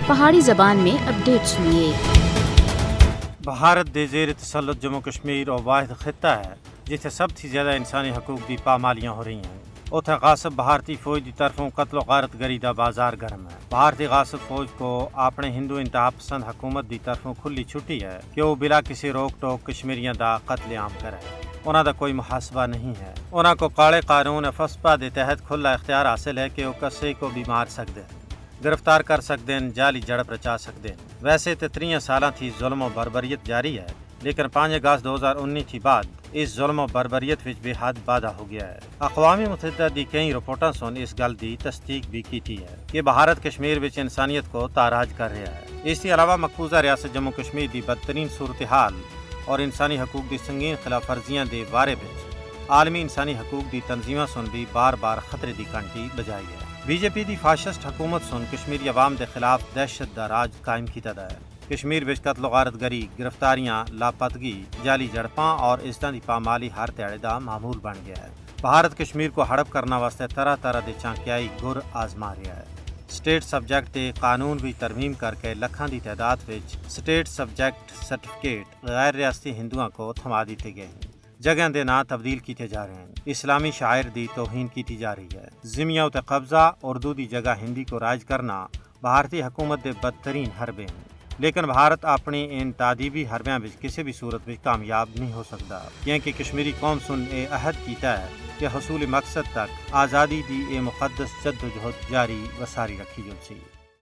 پہاڑی زبان میں اپڈیٹ سنیے۔ بھارت دے زیر تسلط جموں کشمیر اور واحد خطہ ہے جتھے سب تھی زیادہ انسانی حقوق دی پامالیاں ہو رہی ہیں۔ اتھے غاصب بھارتی فوج دی طرفوں قتل و غارت گری دا بازار گرم ہے۔ بھارتی غاصب فوج کو اپنے ہندو انتہا پسند حکومت دی طرفوں کھلی چھٹی ہے کہ وہ بلا کسی روک ٹوک کشمیریاں دا قتل عام کرے۔ انہاں دا کوئی محاسبہ نہیں ہے۔ انہاں کو کالے قانون فسپا دے تحت کھلا اختیار حاصل ہے کہ وہ کسی کو بھی مار سکتے ہیں، گرفتار کر سکتے ہیں، جعلی جڑپ رچا سکتے ہیں۔ ویسے تو 3 سالاں تھی ظلم و بربریت جاری ہے، لیکن 5 اگست 2019 تھی بعد اس ظلم و بربریت وچ بے حد بادہ ہو گیا ہے۔ اقوام متحدہ دی کئی رپورٹاں سن اس گل دی تصدیق بھی کی ہے کہ بھارت کشمیر وچ انسانیت کو تاراج کر رہا ہے۔ اس کے علاوہ مقبوضہ ریاست جموں کشمیر دی بدترین صورتحال اور انسانی حقوق دی سنگین خلاف ورزیاں دے بارے وچ عالمی انسانی حقوق دی تنظیماں سن بھی بار بار خطرے دی گھنٹی بجائی ہے۔ بی جے پی دی فاشسٹ حکومت سن کشمیری عوام دے خلاف دہشت دا راج قائم کیتا ہے۔ کشمیر وچ قتل و غارت گری، گرفتاریاں، لاپتگی، جعلی جڑپاں اور اس طرح دی پامالی ہر تیڑے دا معمول بن گیا ہے۔ بھارت کشمیر کو ہڑپ کرنا واسطے طرح طرح دے چانکیائی گر آزما رہا ہے۔ سٹیٹ سبجیکٹ تے قانون بھی ترمیم کر کے لکھاں دی تعداد وچ سٹیٹ سبجیکٹ سرٹیفکیٹ غیر ریاستی ہندوؤں کو تھما دیتے گئے ہیں۔ جگہ دے نام تبدیل کیتے جا رہے ہیں۔ اسلامی شاعر دی توہین کیتی جا رہی ہے۔ ذمیوں تے قبضہ اردو دی جگہ ہندی کو رائج کرنا بھارتی حکومت دے بدترین حربے ہیں۔ لیکن بھارت اپنی ان تعدیبی حربیاں وچ کسی بھی صورت وچ کامیاب نہیں ہو سکتا، کیونکہ کشمیری قوم سن اے عہد کیتا ہے کہ حصول مقصد تک آزادی دی اے مقدس جدوجہد جاری و ساری رکھی جو سی۔